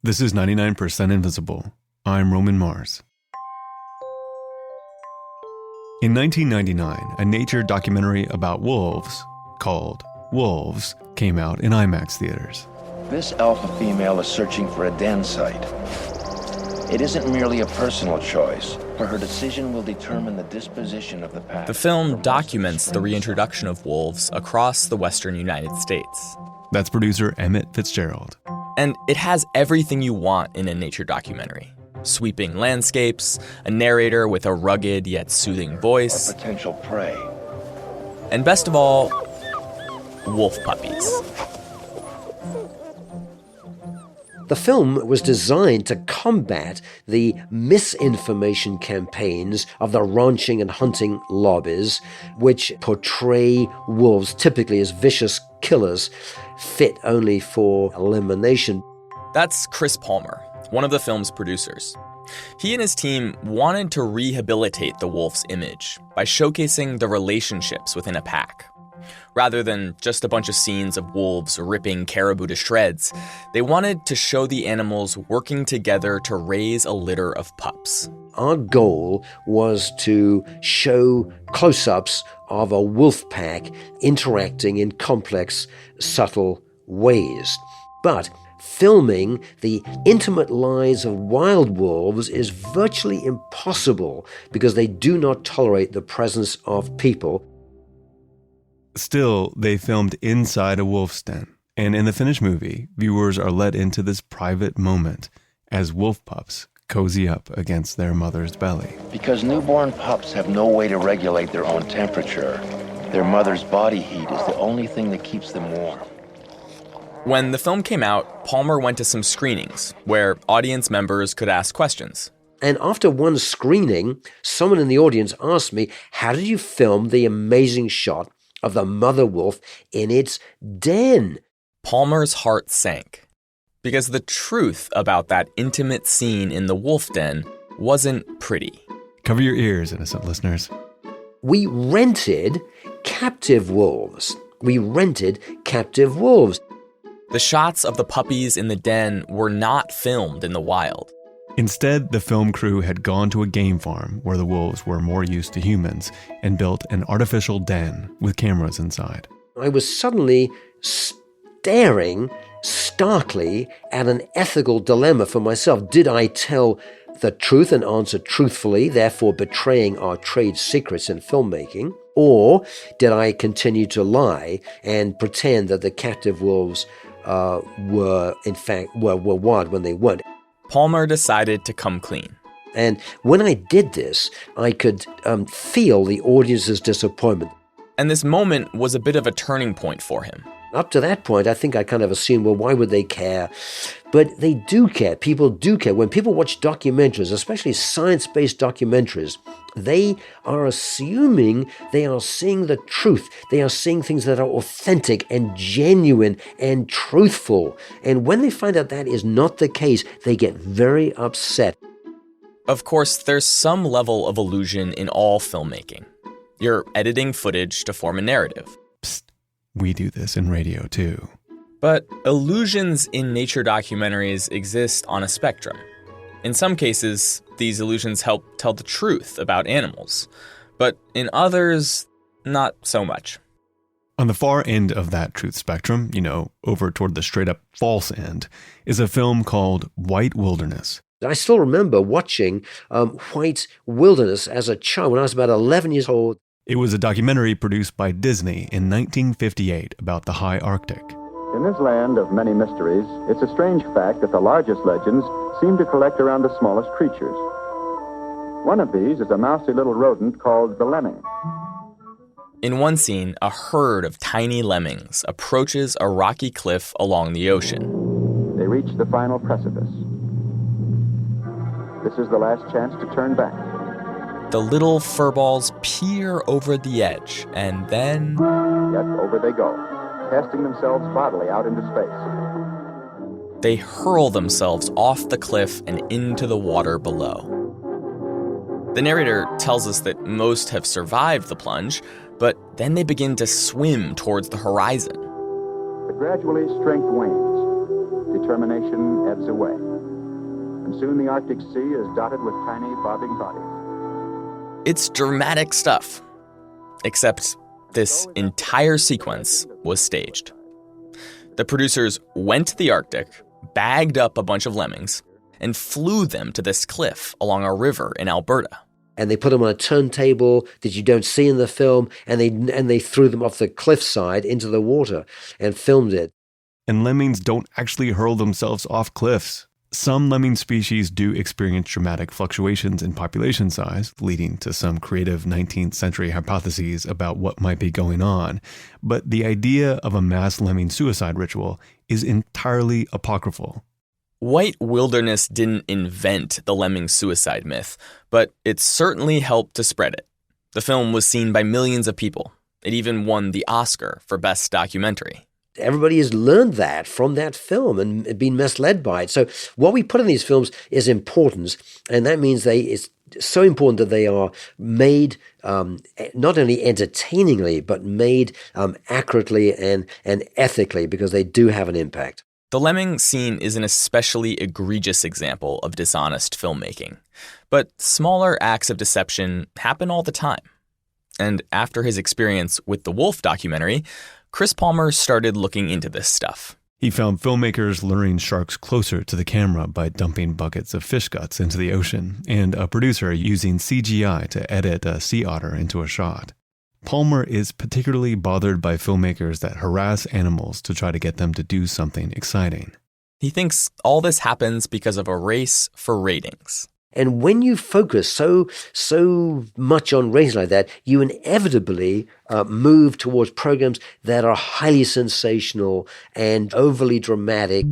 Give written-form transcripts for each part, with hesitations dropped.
This is 99% Invisible. I'm Roman Mars. In 1999, a nature documentary about wolves called Wolves came out in IMAX theaters. This alpha female is searching for a den site. It isn't merely a personal choice, for her decision will determine the disposition of the pack. The film documents the reintroduction of wolves across the western United States. That's producer Emmett Fitzgerald. And it has everything you want in a nature documentary. Sweeping landscapes, a narrator with a rugged yet soothing voice. A potential prey. And best of all, wolf puppies. The film was designed to combat the misinformation campaigns of the ranching and hunting lobbies, which portray wolves typically as vicious killers, fit only for elimination. That's Chris Palmer, one of the film's producers. He and his team wanted to rehabilitate the wolf's image by showcasing the relationships within a pack. Rather than just a bunch of scenes of wolves ripping caribou to shreds, they wanted to show the animals working together to raise a litter of pups. Our goal was to show close-ups of a wolf pack interacting in complex, subtle ways. But filming the intimate lives of wild wolves is virtually impossible because they do not tolerate the presence of people. Still, they filmed inside a wolf's den, and in the finished movie, viewers are led into this private moment as wolf pups cozy up against their mother's belly. Because newborn pups have no way to regulate their own temperature, their mother's body heat is the only thing that keeps them warm. When the film came out, Palmer went to some screenings where audience members could ask questions. And after one screening, someone in the audience asked me, how did you film the amazing shot of the mother wolf in its den? Palmer's heart sank because the truth about that intimate scene in the wolf den wasn't pretty. Cover your ears, innocent listeners. We rented captive wolves. The shots of the puppies in the den were not filmed in the wild. Instead, the film crew had gone to a game farm where the wolves were more used to humans and built an artificial den with cameras inside. I was suddenly staring starkly at an ethical dilemma for myself. Did I tell the truth and answer truthfully, therefore betraying our trade secrets in filmmaking? Or did I continue to lie and pretend that the captive wolves were wild when they weren't? Palmer decided to come clean. And when I did this, I could feel the audience's disappointment. And this moment was a bit of a turning point for him. Up to that point, I think I kind of assumed, well, why would they care? But they do care. People do care. When people watch documentaries, especially science-based documentaries, they are assuming they are seeing the truth. They are seeing things that are authentic and genuine and truthful. And when they find out that is not the case, they get very upset. Of course, there's some level of illusion in all filmmaking. You're editing footage to form a narrative. Psst, we do this in radio too. But illusions in nature documentaries exist on a spectrum. In some cases, these illusions help tell the truth about animals. But in others, not so much. On the far end of that truth spectrum, over toward the straight up false end, is a film called White Wilderness. I still remember watching White Wilderness as a child when I was about 11 years old. It was a documentary produced by Disney in 1958 about the high Arctic. In this land of many mysteries, it's a strange fact that the largest legends seem to collect around the smallest creatures. One of these is a mousy little rodent called the lemming. In one scene, a herd of tiny lemmings approaches a rocky cliff along the ocean. They reach the final precipice. This is the last chance to turn back. The little furballs peer over the edge, and then... Yet over they go, casting themselves bodily out into space. They hurl themselves off the cliff and into the water below. The narrator tells us that most have survived the plunge, but then they begin to swim towards the horizon. But gradually, strength wanes. determination ebbs away. And soon the Arctic Sea is dotted with tiny bobbing bodies. It's dramatic stuff. Except this entire sequence was staged. The producers went to the Arctic, bagged up a bunch of lemmings, and flew them to this cliff along a river in Alberta. And they put them on a turntable that you don't see in the film, and they threw them off the cliffside into the water and filmed it. And lemmings don't actually hurl themselves off cliffs. Some lemming species do experience dramatic fluctuations in population size, leading to some creative 19th century hypotheses about what might be going on. But the idea of a mass lemming suicide ritual is entirely apocryphal. White Wilderness didn't invent the lemming suicide myth, but it certainly helped to spread it. The film was seen by millions of people. It even won the Oscar for Best Documentary. Everybody has learned that from that film and been misled by it. So what we put in these films is important, and that means it's so important that they are made not only entertainingly, but made accurately and ethically, because they do have an impact. The lemming scene is an especially egregious example of dishonest filmmaking. But smaller acts of deception happen all the time. And after his experience with the Wolf documentary, Chris Palmer started looking into this stuff. He found filmmakers luring sharks closer to the camera by dumping buckets of fish guts into the ocean, and a producer using CGI to edit a sea otter into a shot. Palmer is particularly bothered by filmmakers that harass animals to try to get them to do something exciting. He thinks all this happens because of a race for ratings. And when you focus so much on ratings like that, you inevitably move towards programs that are highly sensational and overly dramatic.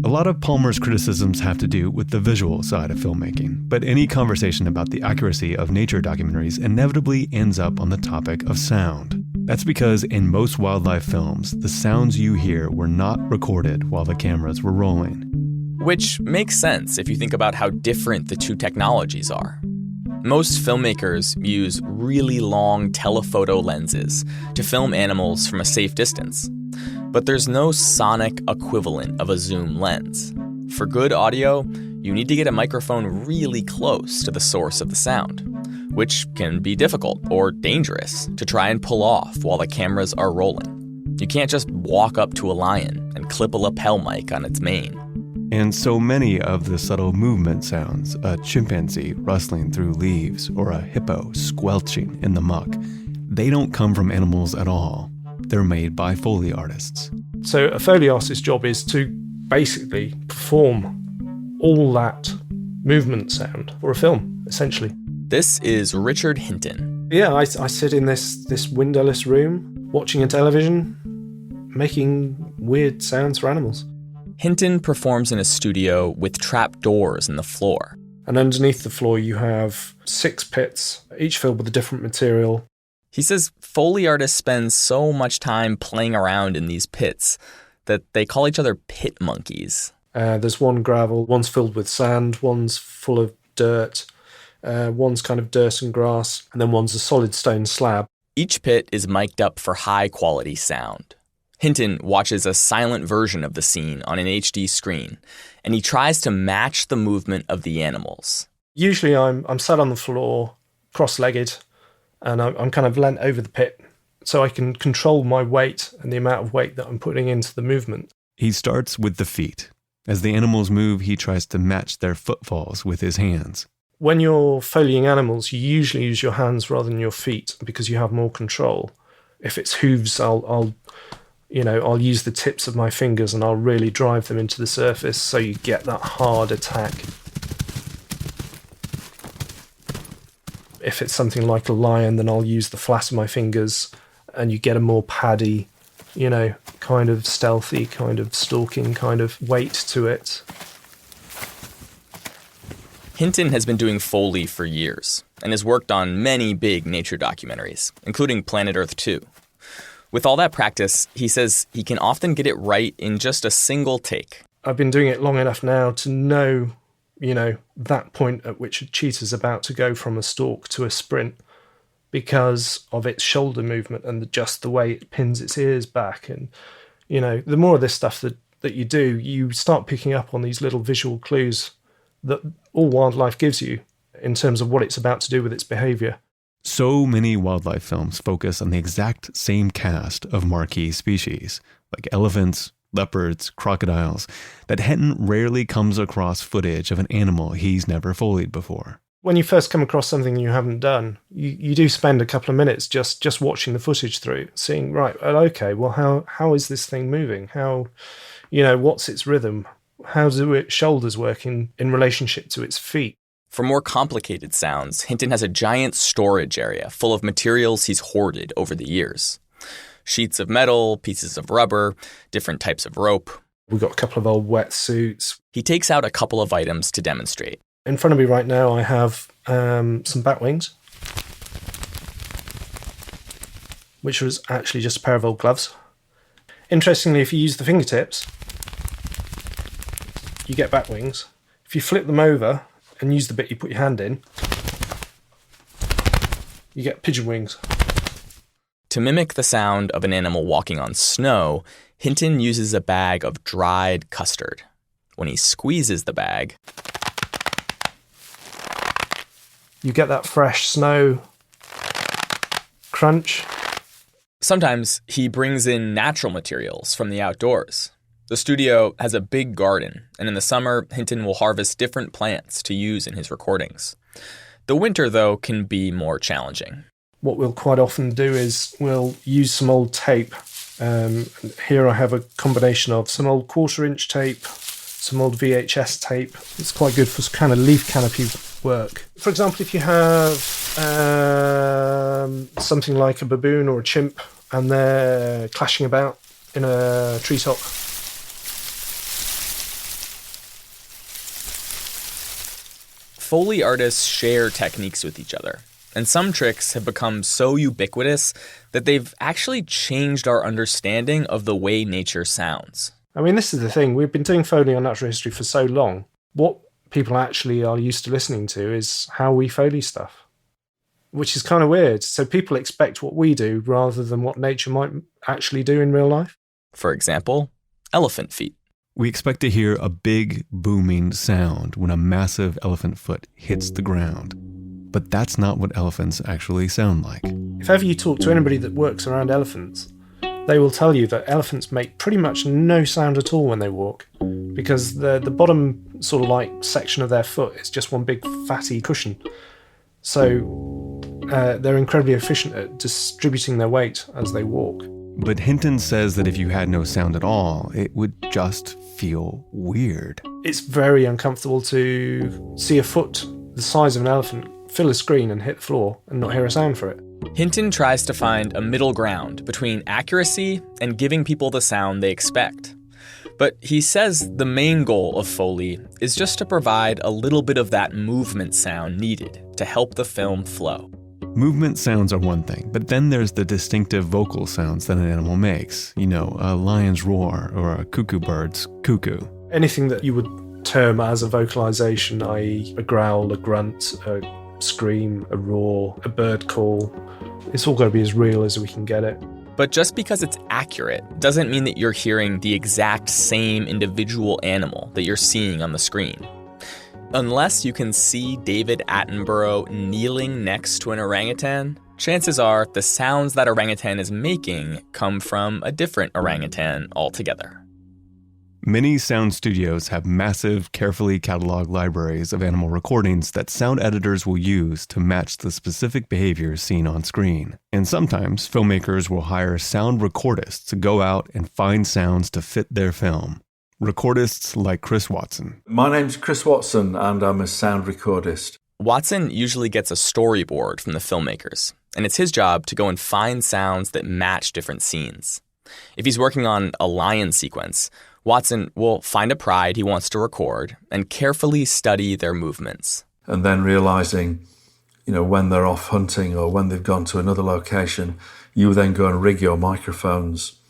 A lot of Palmer's criticisms have to do with the visual side of filmmaking, but any conversation about the accuracy of nature documentaries inevitably ends up on the topic of sound. That's because in most wildlife films, the sounds you hear were not recorded while the cameras were rolling. Which makes sense if you think about how different the two technologies are. Most filmmakers use really long telephoto lenses to film animals from a safe distance. But there's no sonic equivalent of a zoom lens. For good audio, you need to get a microphone really close to the source of the sound, which can be difficult or dangerous to try and pull off while the cameras are rolling. You can't just walk up to a lion and clip a lapel mic on its mane. And so many of the subtle movement sounds, a chimpanzee rustling through leaves or a hippo squelching in the muck, they don't come from animals at all. They're made by Foley artists. So a Foley artist's job is to basically perform all that movement sound for a film, essentially. This is Richard Hinton. Yeah, I sit in this windowless room, watching a television, making weird sounds for animals. Hinton performs in a studio with trap doors in the floor. And underneath the floor you have 6 pits, each filled with a different material. He says Foley artists spend so much time playing around in these pits that they call each other pit monkeys. There's one gravel, one's filled with sand, one's full of dirt, one's kind of dirt and grass, and then one's a solid stone slab. Each pit is mic'd up for high-quality sound. Hinton watches a silent version of the scene on an HD screen, and he tries to match the movement of the animals. Usually I'm sat on the floor, cross-legged, and I'm kind of leant over the pit, so I can control my weight and the amount of weight that I'm putting into the movement. He starts with the feet. As the animals move, he tries to match their footfalls with his hands. When you're Foleying animals, you usually use your hands rather than your feet because you have more control. If it's hooves, I'll use the tips of my fingers and I'll really drive them into the surface so you get that hard attack. If it's something like a lion, then I'll use the flat of my fingers and you get a more paddy, kind of stealthy, kind of stalking kind of weight to it. Hinton has been doing Foley for years and has worked on many big nature documentaries, including Planet Earth 2. With all that practice, he says he can often get it right in just a single take. I've been doing it long enough now to know, that point at which a cheetah's about to go from a stalk to a sprint because of its shoulder movement and just the way it pins its ears back. And, the more of this stuff that that you do, you start picking up on these little visual clues that all wildlife gives you in terms of what it's about to do with its behavior. So many wildlife films focus on the exact same cast of marquee species, like elephants, leopards, crocodiles, that Hinton rarely comes across footage of an animal he's never Foleyed before. When you first come across something you haven't done, you do spend a couple of minutes just watching the footage through, seeing, right, okay, well, how is this thing moving? How, what's its rhythm? How do its shoulders work in relationship to its feet? For more complicated sounds, Hinton has a giant storage area full of materials he's hoarded over the years. Sheets of metal, pieces of rubber, different types of rope. We've got a couple of old wetsuits. He takes out a couple of items to demonstrate. In front of me right now, I have some bat wings, which was actually just a pair of old gloves. Interestingly, if you use the fingertips, you get bat wings. If you flip them over and use the bit you put your hand in, you get pigeon wings. To mimic the sound of an animal walking on snow, Hinton uses a bag of dried custard. When he squeezes the bag, you get that fresh snow crunch. Sometimes he brings in natural materials from the outdoors. The studio has a big garden, and in the summer, Hinton will harvest different plants to use in his recordings. The winter, though, can be more challenging. What we'll quite often do is we'll use some old tape. Here I have a combination of some old 1/4-inch tape, some old VHS tape. It's quite good for kind of leaf canopy work. For example, if you have something like a baboon or a chimp and they're clashing about in a treetop, Foley artists share techniques with each other, and some tricks have become so ubiquitous that they've actually changed our understanding of the way nature sounds. I mean, this is the thing. We've been doing Foley on natural history for so long. What people actually are used to listening to is how we Foley stuff, which is kind of weird. So people expect what we do rather than what nature might actually do in real life. For example, elephant feet. We expect to hear a big booming sound when a massive elephant foot hits the ground. But that's not what elephants actually sound like. If ever you talk to anybody that works around elephants, they will tell you that elephants make pretty much no sound at all when they walk, because the bottom sort of like section of their foot is just one big fatty cushion. So they're incredibly efficient at distributing their weight as they walk. But Hinton says that if you had no sound at all, it would just feel weird. It's very uncomfortable to see a foot the size of an elephant fill a screen and hit the floor and not hear a sound for it. Hinton tries to find a middle ground between accuracy and giving people the sound they expect. But he says the main goal of Foley is just to provide a little bit of that movement sound needed to help the film flow. Movement sounds are one thing, but then there's the distinctive vocal sounds that an animal makes. You know, a lion's roar or a cuckoo bird's cuckoo. Anything that you would term as a vocalization, i.e. a growl, a grunt, a scream, a roar, a bird call, it's all got to be as real as we can get it. But just because it's accurate doesn't mean that you're hearing the exact same individual animal that you're seeing on the screen. Unless you can see David Attenborough kneeling next to an orangutan, chances are the sounds that orangutan is making come from a different orangutan altogether. Many sound studios have massive, carefully cataloged libraries of animal recordings that sound editors will use to match the specific behaviors seen on screen. And sometimes filmmakers will hire sound recordists to go out and find sounds to fit their film. Recordists like Chris Watson. My name's Chris Watson, and I'm a sound recordist. Watson usually gets a storyboard from the filmmakers, and it's his job to go and find sounds that match different scenes. If he's working on a lion sequence, Watson will find a pride he wants to record and carefully study their movements. And then realizing, when they're off hunting or when they've gone to another location, you then go and rig your microphones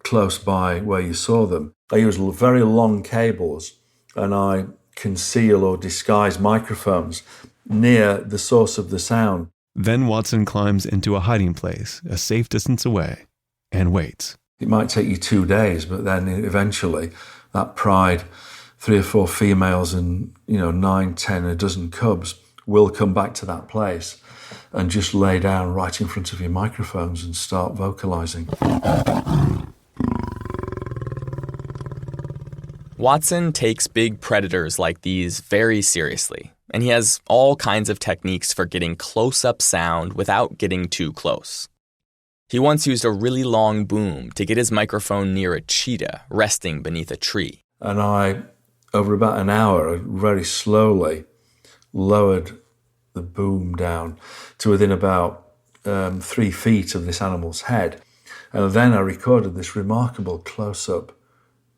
close by where you saw them. I use very long cables, and I conceal or disguise microphones near the source of the sound. Then Watson climbs into a hiding place, a safe distance away, and waits. It might take you 2 days, but then eventually that pride, 3 or 4 females and 9, 10, a dozen cubs will come back to that place and just lay down right in front of your microphones and start vocalizing. Watson takes big predators like these very seriously, and he has all kinds of techniques for getting close-up sound without getting too close. He once used a really long boom to get his microphone near a cheetah resting beneath a tree. And I, over about an hour, very slowly lowered the boom down to within about 3 feet of this animal's head. And then I recorded this remarkable close-up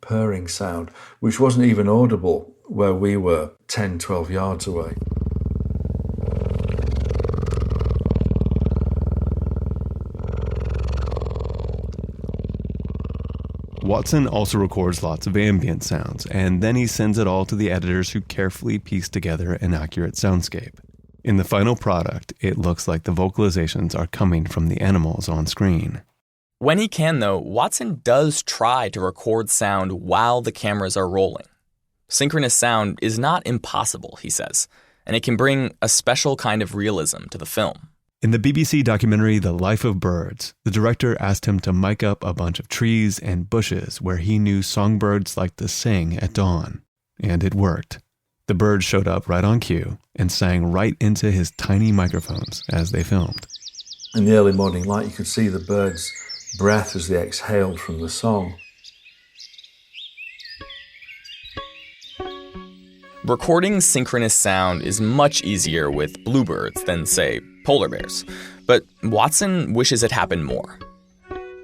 purring sound, which wasn't even audible where we were 10, 12 yards away. Watson also records lots of ambient sounds, and then he sends it all to the editors who carefully piece together an accurate soundscape. In the final product, it looks like the vocalizations are coming from the animals on screen. When he can, though, Watson does try to record sound while the cameras are rolling. Synchronous sound is not impossible, he says, and it can bring a special kind of realism to the film. In the BBC documentary The Life of Birds, the director asked him to mic up a bunch of trees and bushes where he knew songbirds liked to sing at dawn. And it worked. The birds showed up right on cue and sang right into his tiny microphones as they filmed. In the early morning light, you could see the birds' breath as they exhaled from the song. Recording synchronous sound is much easier with bluebirds than, say, polar bears, but Watson wishes it happened more.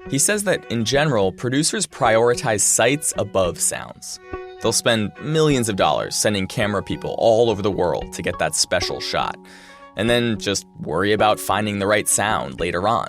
He says that, in general, producers prioritize sights above sounds. They'll spend millions of dollars sending camera people all over the world to get that special shot, and then just worry about finding the right sound later on.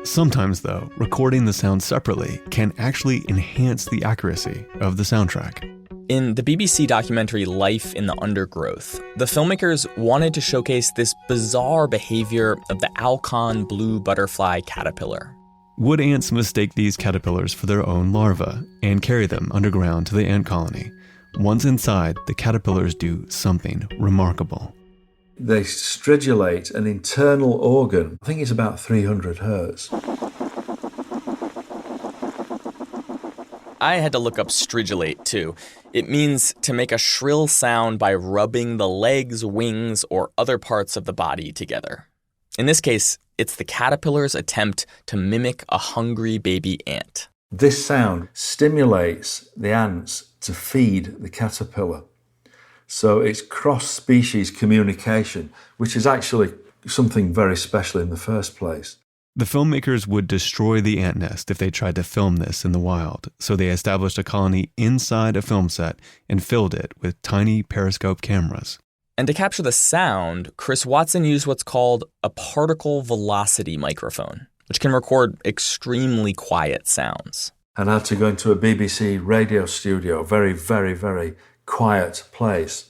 Sometimes, though, recording the sound separately can actually enhance the accuracy of the soundtrack. In the BBC documentary Life in the Undergrowth, the filmmakers wanted to showcase this bizarre behavior of the Alcon blue butterfly caterpillar. Wood ants mistake these caterpillars for their own larvae and carry them underground to the ant colony. Once inside, the caterpillars do something remarkable. They stridulate an internal organ. I think it's about 300 hertz. I had to look up stridulate, too. It means to make a shrill sound by rubbing the legs, wings, or other parts of the body together. In this case, it's the caterpillar's attempt to mimic a hungry baby ant. This sound stimulates the ants to feed the caterpillar. So it's cross-species communication, which is actually something very special in the first place. The filmmakers would destroy the ant nest if they tried to film this in the wild, so they established a colony inside a film set and filled it with tiny periscope cameras. And to capture the sound, Chris Watson used what's called a particle velocity microphone, which can record extremely quiet sounds. And I had to go into a BBC radio studio, very, very, very quiet place.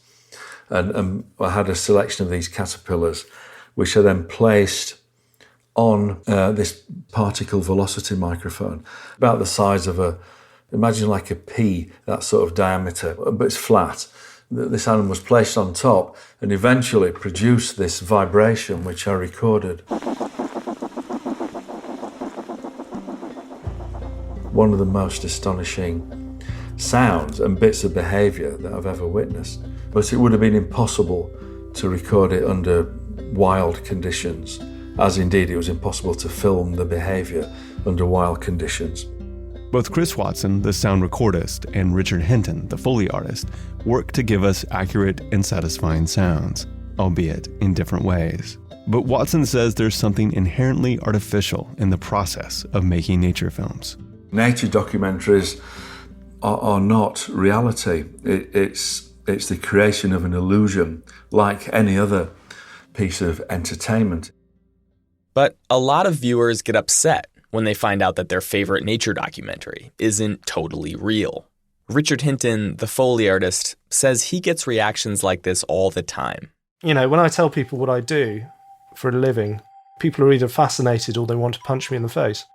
And I had a selection of these caterpillars, which are then placed on this particle velocity microphone, about the size of imagine like a pea, that sort of diameter, but it's flat. This animal was placed on top and eventually produced this vibration, which I recorded. One of the most astonishing sounds and bits of behaviour that I've ever witnessed. But it would have been impossible to record it under wild conditions, as indeed it was impossible to film the behaviour under wild conditions. Both Chris Watson, the sound recordist, and Richard Hinton, the Foley artist, work to give us accurate and satisfying sounds, albeit in different ways. But Watson says there's something inherently artificial in the process of making nature films. Nature documentaries are not reality. It's the creation of an illusion, like any other piece of entertainment. But a lot of viewers get upset when they find out that their favorite nature documentary isn't totally real. Richard Hinton, the Foley artist, says he gets reactions like this all the time. You know, when I tell people what I do for a living, people are either fascinated or they want to punch me in the face.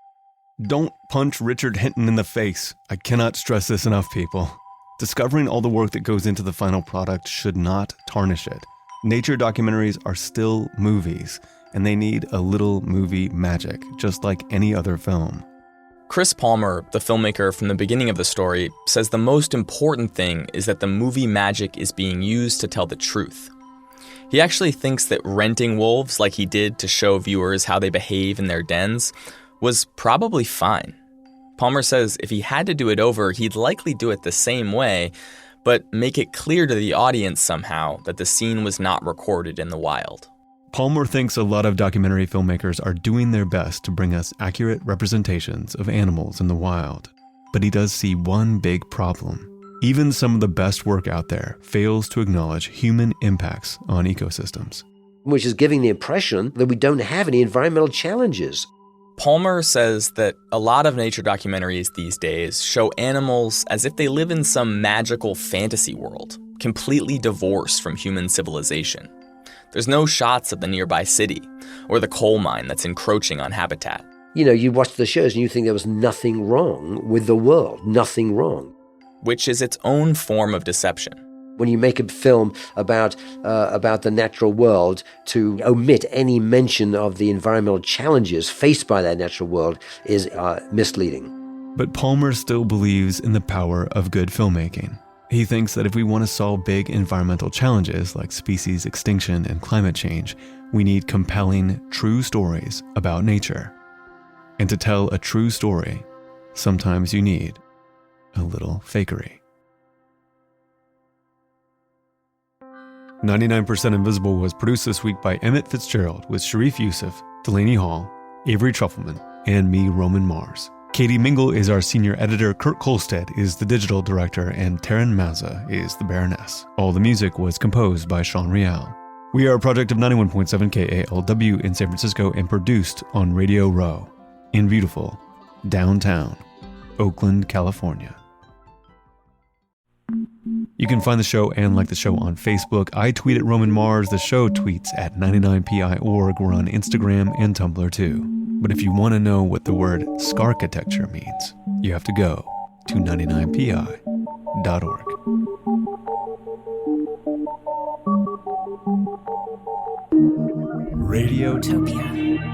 Don't punch Richard Hinton in the face. I cannot stress this enough, people. Discovering all the work that goes into the final product should not tarnish it. Nature documentaries are still movies, and they need a little movie magic, just like any other film. Chris Palmer, the filmmaker from the beginning of the story, says the most important thing is that the movie magic is being used to tell the truth. He actually thinks that renting wolves like he did to show viewers how they behave in their dens was probably fine. Palmer says if he had to do it over, he'd likely do it the same way, but make it clear to the audience somehow that the scene was not recorded in the wild. Palmer thinks a lot of documentary filmmakers are doing their best to bring us accurate representations of animals in the wild. But he does see one big problem. Even some of the best work out there fails to acknowledge human impacts on ecosystems. Which is giving the impression that we don't have any environmental challenges. Palmer says that a lot of nature documentaries these days show animals as if they live in some magical fantasy world, completely divorced from human civilization. There's no shots of the nearby city or the coal mine that's encroaching on habitat. You know, you watch the shows and you think there was nothing wrong with the world, nothing wrong. Which is its own form of deception. When you make a film about the natural world, to omit any mention of the environmental challenges faced by that natural world is misleading. But Palmer still believes in the power of good filmmaking. He thinks that if we want to solve big environmental challenges like species extinction and climate change, we need compelling, true stories about nature. And to tell a true story, sometimes you need a little fakery. 99% Invisible was produced this week by Emmett Fitzgerald with Sharif Youssef, Delaney Hall, Avery Trufelman, and me, Roman Mars. Katie Mingle is our senior editor, Kurt Kolstad is the digital director, and Taryn Mazza is the Baroness. All the music was composed by Sean Rial. We are a project of 91.7 KALW in San Francisco and produced on Radio Row in beautiful downtown Oakland, California. You can find the show and like the show on Facebook. I tweet at Roman Mars. The show tweets at 99pi.org. We're on Instagram and Tumblr too. But if you want to know what the word scarchitecture means, you have to go to 99pi.org. Radiotopia.